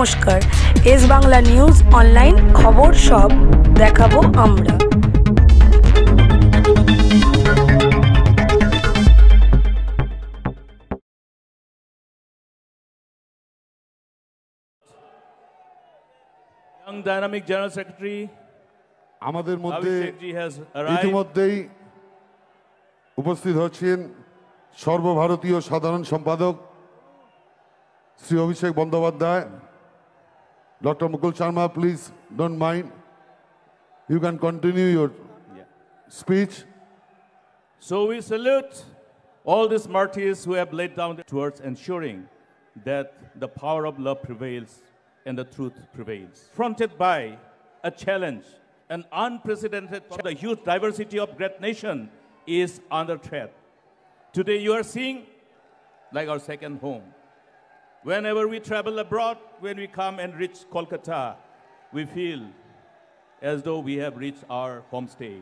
নমস্কার, S Bangla news online খবর সব দেখাবো আমরা। Young dynamic General Secretary আমাদের মধ্যে Abhishek ji has arrived. ইতিমধ্যেই উপস্থিত হচ্ছেন সর্বভারতীয় সাধারণ সম্পাদক Shri Abhishek Bandyopadhyay. Dr. Mukul Sharma, please don't mind. You can continue your speech. So we salute all these martyrs who have laid down towards ensuring that the power of love prevails and the truth prevails. Fronted by a challenge, an unprecedented, the huge diversity of great nation is under threat. Today you are seeing like our second home. Whenever we travel abroad, when we come and reach Kolkata, we feel as though we have reached our homestay.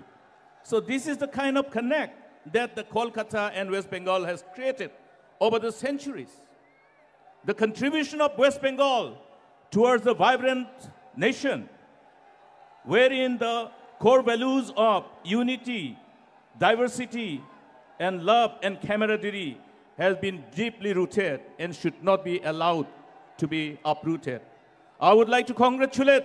So this is the kind of connect that the Kolkata and West Bengal has created over the centuries. The contribution of West Bengal towards the vibrant nation, wherein the core values of unity, diversity, and love and camaraderie has been deeply rooted and should not be allowed to be uprooted. I would like to congratulate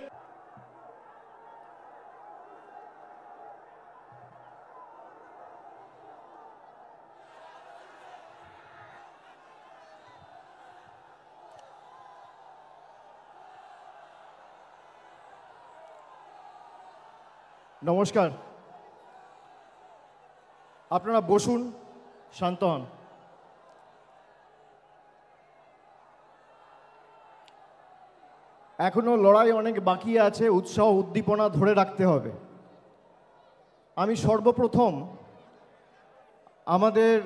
নমস্কার, আপনারা বসুন, শান্ত হন। এখনো লড়াই অনেক বাকি আছে, উৎসাহ উদ্দীপনা ধরে রাখতে হবে। আমি সর্বপ্রথম আমাদের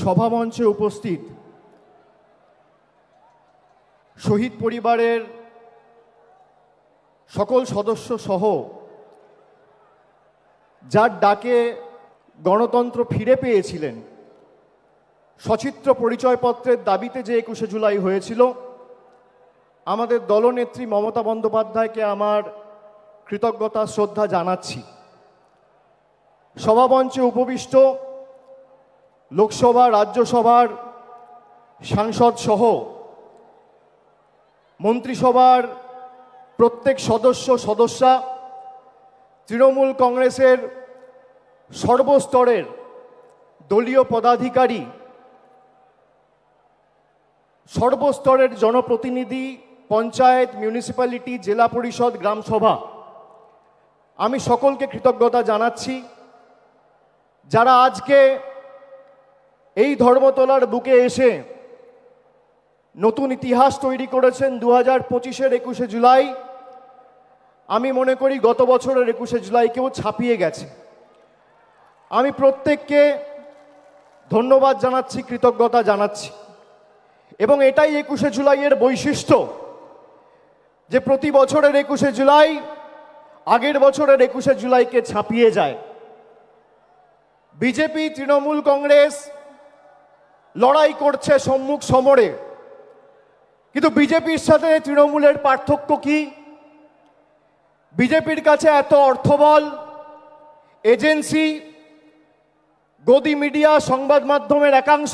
সভামঞ্চে উপস্থিত শহীদ পরিবারের সকল সদস্য সহ যার ডাকে গণতন্ত্র ফিরে পেয়েছিলেন, সচিত্র পরিচয়পত্রের দাবিতে যে 21শে জুলাই হয়েছিল, আমাদের দলনেত্রী মমতা বন্দ্যোপাধ্যায়কে আমার কৃতজ্ঞতা শ্রদ্ধা জানাচ্ছি। সভামঞ্চে উপবিষ্ট লোকসভা, রাজ্যসভার সাংসদ সহ মন্ত্রিসভার প্রত্যেক সদস্যা, তৃণমূল কংগ্রেসের সর্বস্তরের দলীয় পদাধিকারী, সর্বস্তরের জনপ্রতিনিধি, পঞ্চায়েত, মিউনিসিপ্যালিটি, জেলা পরিষদ, গ্রামসভা, আমি সকলকে কৃতজ্ঞতা জানাচ্ছি যারা আজকে এই ধর্মতলার বুকে এসে নতুন ইতিহাস তৈরি করেছেন। 2025-এর 21শে জুলাই আমি মনে করি গত বছরের 21শে জুলাইকেও ছাপিয়ে গেছে। আমি প্রত্যেককে ধন্যবাদ জানাচ্ছি, কৃতজ্ঞতা জানাচ্ছি, এবং এটাই 21শে জুলাইয়ের বৈশিষ্ট্য যে প্রতি বছরের 21শে জুলাই আগের বছরের 21শে জুলাইকে ছাপিয়ে যায়। বিজেপি, তৃণমূল কংগ্রেস লড়াই করছে সম্মুখ সমরে, কিন্তু বিজেপির সাথে তৃণমূলের পার্থক্য কি? বিজেপির কাছে এত অর্থবল, এজেন্সি, গদি মিডিয়া, সংবাদ মাধ্যমের একাংশ,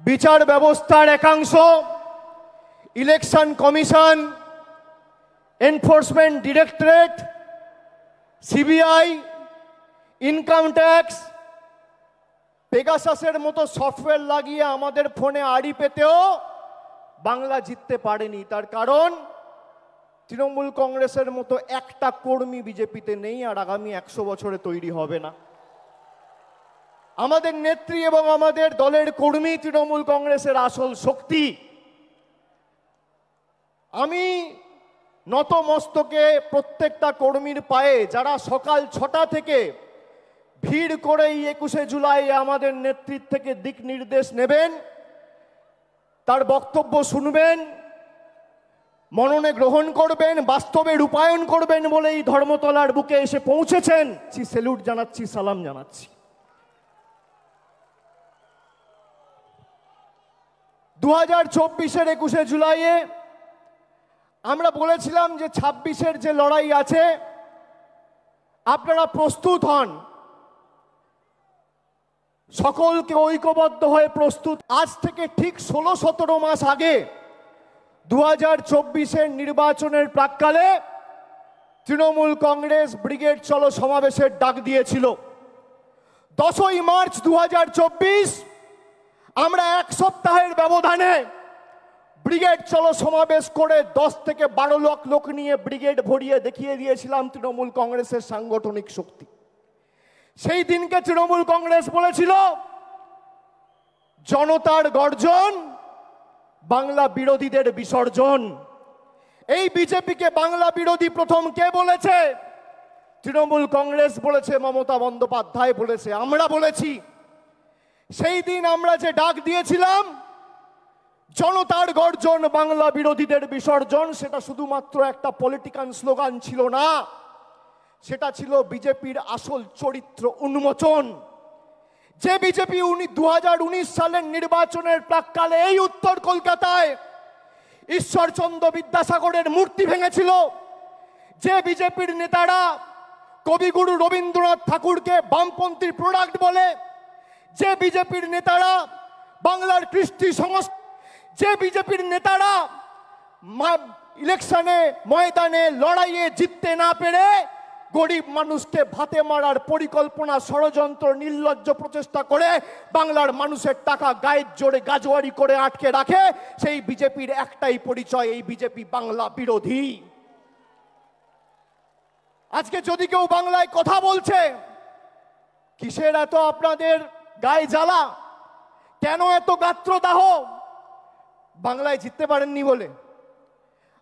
বিচার ব্যবস্থার একাংশ, election commission, enforcement directorate, CBI, income tax, পেগাসাসের মতো সফটওয়্যার লাগিয়ে আমাদের ফোনে আড়ি পেতেও বাংলা জিততে পারেনি। তার কারণ তৃণমূল কংগ্রেসের মতো একটা কর্মী বিজেপিতে নেই, আর আগামী 100 বছরে তৈরি হবে না। আমাদের নেত্রী এবং আমাদের দলের কর্মী তৃণমূল কংগ্রেসের আসল শক্তি। আমি নত মস্তকে প্রত্যেকটা কর্মীর পায়ে, যারা সকাল 6টা থেকে ভিড় করে 21শে জুলাই আমাদের নেতৃত্ব থেকে দিক নির্দেশ নেবেন, তার বক্তব্য শুনবেন, মননে গ্রহণ করবেন, বাস্তবে রূপায়ণ করবেন বলে এই ধর্মতলার বুকে এসে পৌঁছেছেন। স্যালুট জানাচ্ছি, সালাম জানাচ্ছি। 2024-এর 21শে জুলাইয়ে আমরা বলেছিলাম যে 26-এর যে লড়াই আছে আপনারা প্রস্তুত হন, সকলকে ঐক্যবদ্ধ হয়ে প্রস্তুত। আজ থেকে ঠিক 16-17 মাস আগে 2024-এর নির্বাচনের প্রাক্কালে তৃণমূল কংগ্রেস ব্রিগেড চলো সমাবেশের ডাক দিয়েছিল। 10ই মার্চ 2024 আমরা এক সপ্তাহের ব্যবধানে ব্রিগেড চলো সমাবেশ করে 10 থেকে 12 লাখ লোক নিয়ে ব্রিগেড ভরিয়ে দেখিয়ে দিয়েছিলাম তৃণমূল কংগ্রেসের সাংগঠনিক শক্তি। সেই দিনকে তৃণমূল কংগ্রেস বলেছিল জনতার গর্জন, বাংলা বিরোধীদের বিসর্জন। এই বিজেপিকে বাংলা বিরোধী প্রথম কে বলেছে? তৃণমূল কংগ্রেস বলেছে, মমতা বন্দ্যোপাধ্যায় বলেছে, আমরা বলেছি। সেই দিন আমরা যে ডাক দিয়েছিলাম জনতার গর্জন, বাংলা বিরোধীদের বিসর্জন, সেটা শুধুমাত্র একটা পলিটিক্যাল স্লোগান ছিল না, সেটা ছিল বিজেপির আসল চরিত্র উন্মোচন। যে বিজেপি 2019 সালের নির্বাচনের প্রাক্কালে এই উত্তর কলকাতায় ঈশ্বরচন্দ্র বিদ্যাসাগরের মূর্তি ভেঙেছিল, যে বিজেপির নেতারা কবিগুরু রবীন্দ্রনাথ ঠাকুরকে বামপন্থীর প্রোডাক্ট বলে, যে বিজেপির নেতারা বাংলার কৃষ্টি সংস্কৃতি, যে বিজেপির নেতারা ইলেকশনে ময়দানে লড়াইয়ে জিততে না পেরে গরিব মানুষকে ভাতে মারার পরিকল্পনা, ষড়যন্ত্র, নির্লজ্জ প্রচেষ্টা করে বাংলার মানুষের টাকা গায়ের জোরে গাজোয়ারি করে আটকে রাখে, সেই বিজেপির একটাই পরিচয়, এই বিজেপি বাংলা বিরোধী। আজকে যদি কেউ বাংলায় কথা বলছে, কিসের এত আপনাদের গায়ে জ্বালা, কেন এত গাত্রদাহ? বাংলায় জিততে পারেননি বলে।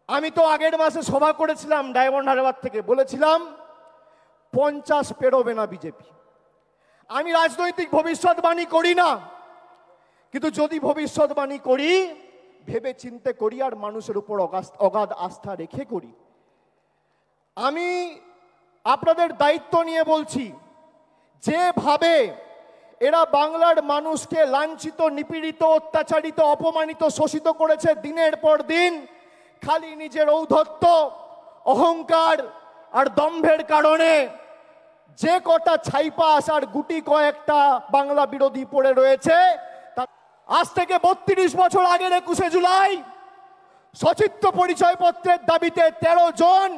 আমি তো আগের মাসে সভা করেছিলাম ডায়মন্ড হারবার থেকে, বলেছিলাম 50 পেরোবে না বিজেপি। আমি রাজনৈতিক ভবিষ্যৎবাণী করি না, কিন্তু যদি ভবিষ্যৎবাণী করি ভেবে চিন্তে করি আর মানুষের উপর অগাধ আস্থা রেখে করি। আমি আপনাদের দায়িত্ব নিয়ে বলছি, যেভাবে এরা বাংলার মানুষকে লাঞ্ছিত, নিপীড়িত, অত্যাচারিত, অপমানিত, শোষিত করেছে দিনের পর দিন, খালি নিজের ঔদ্ধত্য, অহংকার আর দম্ভের কারণে যে কটা ছাইপাস আর গুটি কয়েকটা বাংলা বিরোধী পড়ে রয়েছে, আজ থেকে 32 বছর আগের 21শে জুলাই সচিত্র পরিচয়পত্রের দাবিতে 13 জন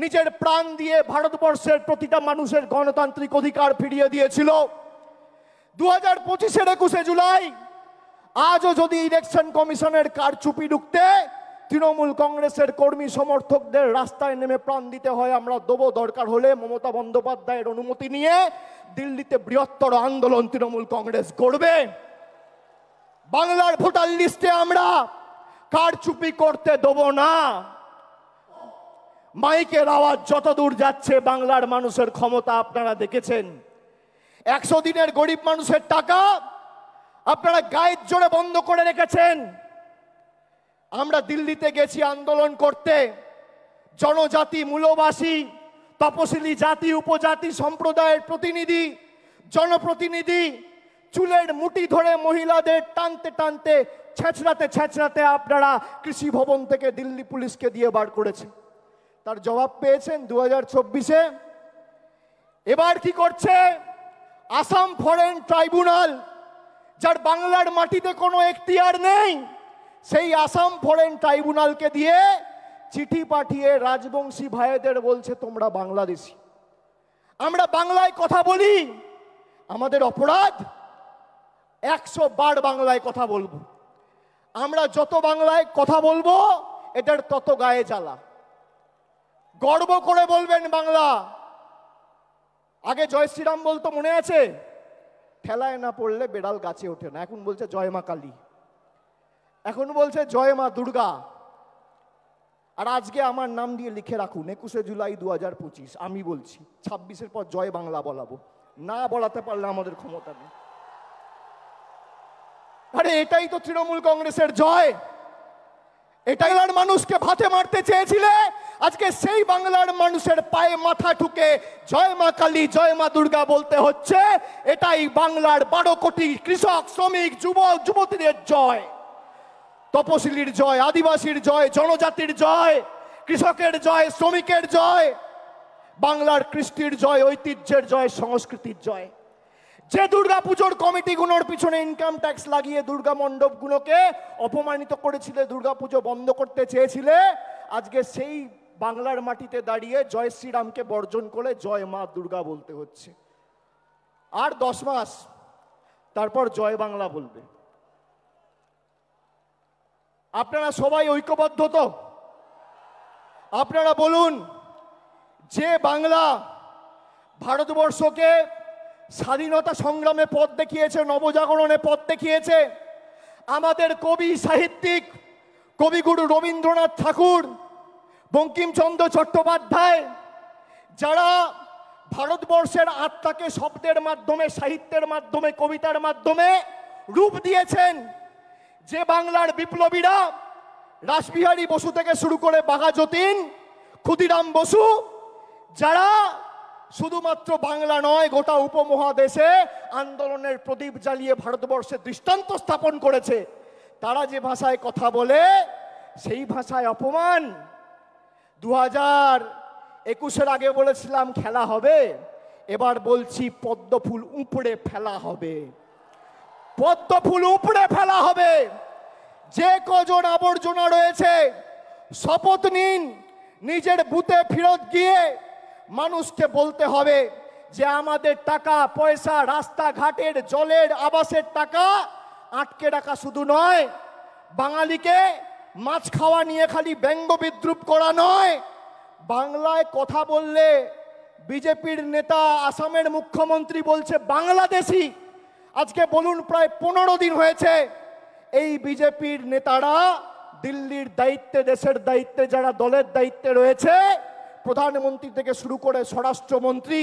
নিজের প্রাণ দিয়ে ভারতবর্ষের প্রতিটা মানুষের গণতান্ত্রিক অধিকার ফিরিয়ে দিয়েছিল। 2025-এর 21শে জুলাই আজও যদি ইলেকশন কমিশনের কারচুপি রুখতে তৃণমূল কংগ্রেসের কর্মী সমর্থকদের রাস্তায় নেমে প্রাণ দিতে হয়, আমরা দেবো। দরকার হলে মমতা বন্দ্যোপাধ্যায়ের অনুমতি নিয়ে দিল্লিতে বৃহত্তর আন্দোলন তৃণমূল কংগ্রেস করবে। বাংলার ভোটার লিস্টে আমরা কারচুপি করতে দেবো না। মাইকের আওয়াজ যত দূর যাচ্ছে, বাংলার মানুষের ক্ষমতা আপনারা দেখেছেন। 100 দিনের গরিব মানুষের টাকা আপনারা গায়ের জোরে বন্ধ করে রেখেছেন। আমরা দিল্লিতে গেছি আন্দোলন করতে, জনজাতি, মূলবাসী, তপশিলি জাতি, উপজাতি সম্প্রদায়ের প্রতিনিধি, জনপ্রতিনিধি চুলের মুঠি ধরে মহিলাদের টানতে টানতে, ছেঁচড়াতে ছেঁচড়াতে আপনারা কৃষি ভবন থেকে দিল্লি পুলিশকে দিয়ে বার করেছেন। তার জবাব পেয়েছেন 2024-এ। এবার কি করছে আসাম ফরেন ট্রাইব্যুনাল, যার বাংলার মাটিতে কোনো এখতিয়ার নেই, সেই আসাম ফরেন ট্রাইব্যুনালকে দিয়ে চিঠি পাঠিয়ে রাজবংশী ভাইদের বলছে তোমরা বাংলাদেশি। আমরা বাংলায় কথা বলি, আমাদের অপরাধ 100 বার বাংলায় কথা বলবো। আমরা যত বাংলায় কথা বলবো এদের তত গায়ে জ্বালা। গর্ব করে বলবেন বাংলা। আগে জয় শ্রীরাম বলতো, মনে আছে? ঠেলায় না পড়লে বেড়াল গাছে ওঠে না। এখন বলছে জয় মা কালী, এখন বলছে জয় মা দুর্গা। আর আজকে আমার নাম দিয়ে লিখে রাখুন 21শে জুলাই 2025। আমি বলছি 26-এর পর জয় বাংলা বলাবো, না বলাতে পারলে আমাদের ক্ষমতা নেই। আরে এটাই তো তৃণমূল কংগ্রেসের জয়। এটাই বাংলার মানুষকে ভাতে মারতে চেয়েছিলে, আজকে সেই বাংলার মানুষের পায়ে মাথা ঠুকে জয় মা কালী, জয় মা দুর্গা বলতে হচ্ছে। এটাই বাংলার 12 কোটি কৃষক, শ্রমিক, যুবক, যুবতীদের জয়। তপশিলির জয়, আদিবাসীর জয়, জনজাতির জয়, কৃষকের জয়, শ্রমিকের জয়, বাংলার কৃষ্টির জয়, ঐতিহ্যের জয়, সংস্কৃতির জয়। যে দুর্গাপুজোর কমিটিগুলোর পিছনে ইনকাম ট্যাক্স লাগিয়ে দুর্গা মণ্ডপগুলোকে অপমানিত করেছিলে, দুর্গাপুজো বন্ধ করতে চেয়েছিলে, আজকে সেই বাংলার মাটিতে দাঁড়িয়ে জয় শ্রীরামকে বর্জন করে জয় মা দুর্গা বলতে হচ্ছে। আর 10 মাস তারপর জয় বাংলা বলবে। আপনারা সবাই ঐক্যবদ্ধ তো? আপনারা বলুন, যে বাংলা ভারতবর্ষকে স্বাধীনতা সংগ্রামে পথ দেখিয়েছে, নবজাগরণে পথ দেখিয়েছে, আমাদের কবি সাহিত্যিক কবিগুরু রবীন্দ্রনাথ ঠাকুর, বঙ্কিমচন্দ্র চট্টোপাধ্যায়, যারা ভারতবর্ষের আত্মাকে শব্দের মাধ্যমে, সাহিত্যের মাধ্যমে, কবিতার মাধ্যমে রূপ দিয়েছেন, যে বাংলার বিপ্লবীরা রাসবিহারী বসু থেকে শুরু করে বাঘা যতীন, ক্ষুদিরাম বসু, যারা শুধুমাত্র বাংলা নয় গোটা উপমহাদেশে আন্দোলনের প্রদীপ জ্বালিয়ে ভারতবর্ষে দৃষ্টান্ত স্থাপন করেছে, তারা যে ভাষায় কথা বলে সেই ভাষায় অপমান। 2021-এর আগে বলেছিলাম খেলা হবে, এবার বলছি পদ্মফুল উপড়ে ফেলা হবে, পদ্মফুল উপড়ে ফেলা হবে। যে কজন আবর্জনা রয়েছে শপথ নিন, নিজের বুথে ফেরত গিয়ে মানুষকে বলতে হবে যে আমাদের টাকা পয়সা, রাস্তাঘাটের, জলের, আবাসের টাকা আটকে রাখা শুধু নয়, বাঙালিকে মাছ খাওয়া নিয়ে খালি ব্যঙ্গ বিদ্রুপ করা নয়, বাংলায় কথা বললে বিজেপির নেতা আসামের মুখ্যমন্ত্রী বলছে বাংলাদেশি। আজকে বলুন প্রায় 15 দিন হয়েছে এই বিজেপির নেতারা দিল্লির দায়িত্বে, দেশের দায়িত্বে, যারা দলের দায়িত্বে রয়েছে, প্রধানমন্ত্রী থেকে শুরু করে স্বরাষ্ট্রমন্ত্রী,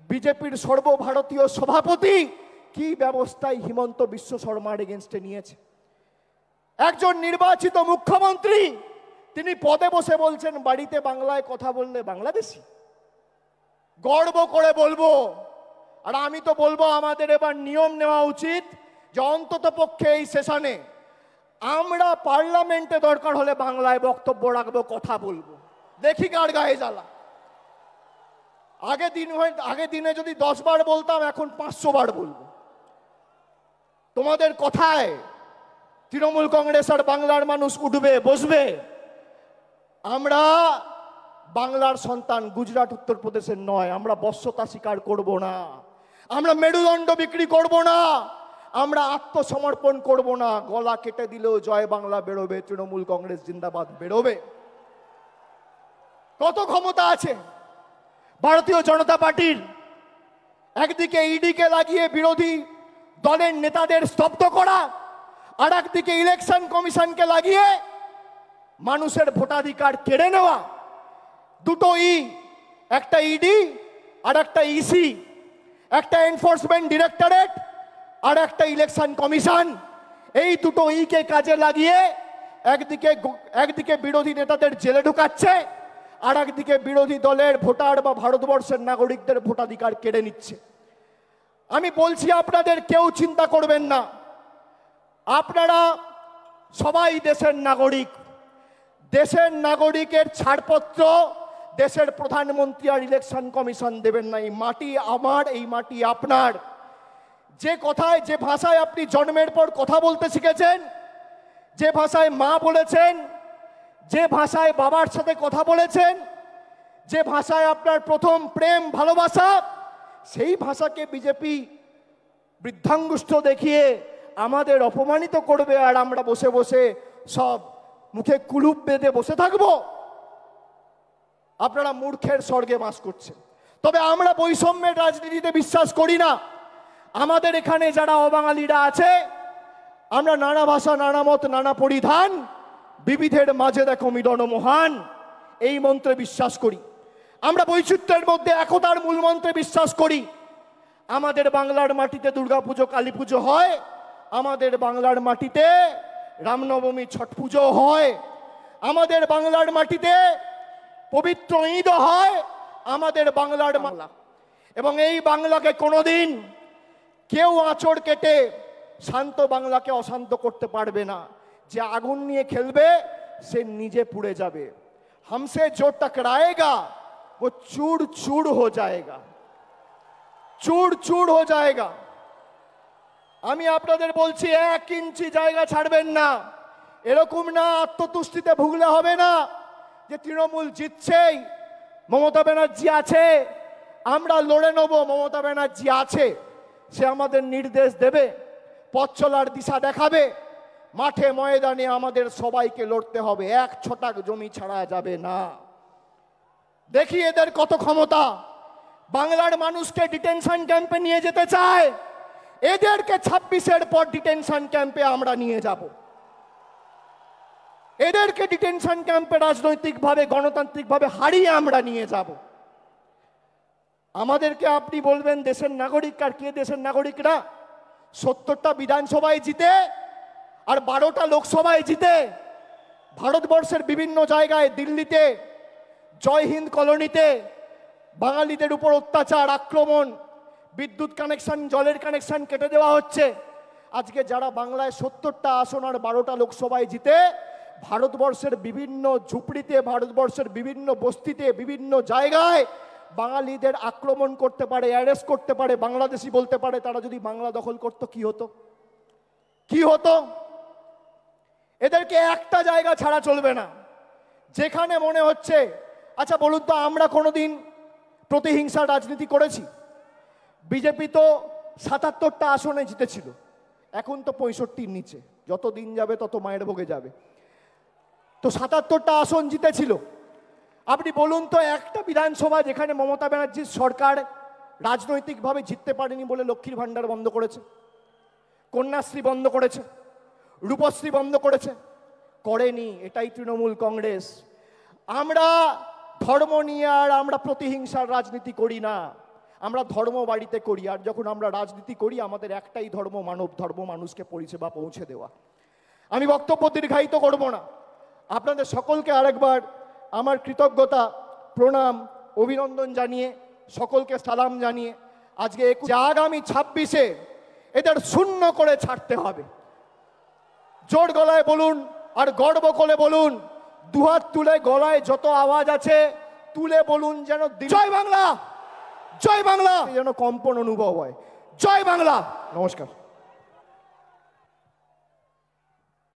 বিজেপির সর্বভারতীয় সভাপতি, কি ব্যবস্থায় হিমন্ত বিশ্ব শর্মার এগেনস্টে নিয়েছে। একজন নির্বাচিত মুখ্যমন্ত্রী তিনি পদে বসে বলছেন বাড়িতে বাংলায় কথা বললে বাংলাদেশি। গর্ব করে বলবো, আর আমি তো বলবো আমাদের এবার নিয়ম নেওয়া উচিত যে অন্তত পক্ষে এই সেশনে আমরা পার্লামেন্টে দরকার হলে বাংলায় বক্তব্য রাখবো, কথা বলবো, দেখি কার গায়ে জ্বালা। আগে দিনে যদি 10 বার বলতাম, এখন 500 বার বলবো। তোমাদের কথায় তৃণমূল কংগ্রেস আর বাংলার মানুষ উঠবে, বসবে। আমরা বাংলার সন্তান, গুজরাট উত্তরপ্রদেশের নয়। আমরা বশ্যতা স্বীকার করব না, আমরা মেরুদণ্ড বিক্রি করব না, আমরা আত্মসমর্পণ করব না। গলা কেটে দিলেও জয় বাংলা বেরোবে, তৃণমূল কংগ্রেস জিন্দাবাদ বেরোবে। কত ক্ষমতা আছে ভারতীয় জনতা পার্টির? একদিকে ইডিকে লাগিয়ে বিরোধী দলের নেতাদের স্তব্ধ করা, আর একদিকে ইলেকশন কমিশনকে লাগিয়ে মানুষের ভোটাধিকার কেড়ে নেওয়া। দুটো একটা ইডি আর একটা ইসি, একটা এনফোর্সমেন্ট ডিরেক্টরেট আর একটা ইলেকশন কমিশন। এই দুটো কে কাজে লাগিয়ে একদিকে বিরোধী নেতাদের জেলে ঢুকাচ্ছে, আর একদিকে বিরোধী দলের ভোটার বা ভারতবর্ষের নাগরিকদের ভোটাধিকার কেড়ে নিচ্ছে। আমি বলছি আপনাদের কেউ চিন্তা করবেন না, আপনারা সবাই দেশের নাগরিক। দেশের নাগরিকের ছাড়পত্র দেশের প্রধানমন্ত্রী আর ইলেকশন কমিশন দেবেন না। এই মাটি আমার, এই মাটি আপনার। যে ভাষায় আপনি জন্মের পর কথা বলতে শিখেছেন, যে ভাষায় মা বলেছেন, যে ভাষায় বাবার সাথে কথা বলেছেন, যে ভাষায় আপনার প্রথম প্রেম ভালোবাসা, সেই ভাষাকে বিজেপি বৃদ্ধাঙ্গুষ্ঠ দেখিয়ে আমাদের অপমানিত করবে, আর আমরা বসে বসে সব মুখে কুলুপ বেঁধে বসে থাকবো। আপনারা মূর্খের স্বর্গে বাস করছেন। তবে আমরা বৈষম্যের রাজনীতিতে বিশ্বাস করি না। আমাদের এখানে যারা অবাঙালিরা আছে, আমরা নানা ভাষা, নানা মত, নানা পরিধান, বিবিধের মাঝে দেখো মিলন মহান, এই মন্ত্রে বিশ্বাস করি। আমরা বৈচিত্র্যের মধ্যে একতার মূল মন্ত্রে বিশ্বাস করি। আমাদের বাংলার মাটিতে দুর্গাপুজো, কালী পুজো হয়, আমাদের বাংলার মাটিতে রামনবমী, ছট পুজো হয়, আমাদের বাংলার মাটিতে পবিত্র ঈদ হয়, আমাদের বাংলার বাংলা। এবং এই বাংলাকে কোনোদিন কেউ আঁচড় কেটে শান্ত বাংলাকে অশান্ত করতে পারবে না। যে আগুন নিয়ে খেলবে সে নিজে পুড়ে যাবে। हमसे जो टकराएगा वो चूर चूर हो जाएगा, चूर चूर हो जाएगा। আমি আপনাদের বলছি 1 ইঞ্চি জায়গা ছাড়বেন না। এরকম না আত্মতুষ্টিতে ভুগলে হবে না যে তৃণমূল জিতছেই, মমতা ব্যানার্জি আছে, আমরা লড়ে নেব। মমতা ব্যানার্জি আছে, সে আমাদের নির্দেশ দেবে, পথ চলার দিশা দেখাবে। মাঠে ময়দানে আমাদের সবাইকে লড়তে হবে, 1 ছটাক জমি ছাড়া যাবে না। দেখি এদের কত ক্ষমতা। বাংলার মানুষকে ডিটেনশন ক্যাম্পে নিয়ে যেতে চায়, এদেরকে 26-এর পর ডিটেনশন ক্যাম্পে আমরা নিয়ে যাব। এদেরকে ডিটেনশন ক্যাম্পে রাজনৈতিকভাবে গণতান্ত্রিকভাবে হারিয়ে আমরা নিয়ে যাব। আমাদেরকে আপনি বলবেন দেশের নাগরিক, আর কে দেশের নাগরিকরা? 70টা বিধানসভায় জিতে আর 12টা লোকসভায় জিতে ভারতবর্ষের বিভিন্ন জায়গায়, দিল্লিতে, জয় হিন্দ কলোনিতে বাঙালিদের উপর অত্যাচার, আক্রমণ, বিদ্যুৎ কানেকশন, জলের কানেকশন কেটে দেওয়া হচ্ছে। আজকে যারা বাংলায় 70টা আসন আর 12টা লোকসভায় জিতে ভারতবর্ষের বিভিন্ন ঝুপড়িতে, ভারতবর্ষের বিভিন্ন বস্তিতে, বিভিন্ন জায়গায় বাঙালিদের আক্রমণ করতে পারে, অ্যারেস্ট করতে পারে, বাংলাদেশি বলতে পারে, তারা যদি বাংলা দখল করতো কি হতো? কি হতো? এদেরকে একটা জায়গা ছাড়া চলবে না, যেখানে মনে হচ্ছে। আচ্ছা বলুন তো, আমরা কোনোদিন প্রতিহিংসার রাজনীতি করেছি? বিজেপি তো 77টা আসনে জিতেছিল, এখন তো 65-র নিচে, যত দিন যাবে তত মায়ের ভোগে যাবে। তো 77টা আসন জিতেছিল। আপনি বলুন তো, একটা বিধানসভা যেখানে মমতা ব্যানার্জির সরকার রাজনৈতিকভাবে জিততে পারেনি বলে লক্ষ্মীর ভান্ডার বন্ধ করেছে, কন্যাশ্রী বন্ধ করেছে, রূপশ্রী বন্ধ করেছে? করেনি। এটাই তৃণমূল কংগ্রেস। আমরা ধর্ম নিয়ে আর আমরা প্রতিহিংসার রাজনীতি করি না, আমরা ধর্ম বাড়িতে করি। আর যখন আমরা রাজনীতি করি আমাদের একটাই ধর্ম, মানব ধর্ম, মানুষকে পরিষেবা পৌঁছে দেওয়া। আমি বক্তব্য দীর্ঘায়িত করব না। আপনাদের সকলকে আরেকবার আমার কৃতজ্ঞতা, প্রণাম, অভিনন্দন জানিয়ে, সকলকে সালাম জানিয়ে আজকে আগামী 26-এ এদের শূন্য করে ছাড়তে হবে। জোর গলায় বলুন আর গর্ব করে বলুন, দুহাত তুলে গলায় যত আওয়াজ আছে তুলে বলুন, যেন জয় বাংলা, জয় বাংলা যেন কম্পন অনুভব হয়। জয় বাংলা। নমস্কার।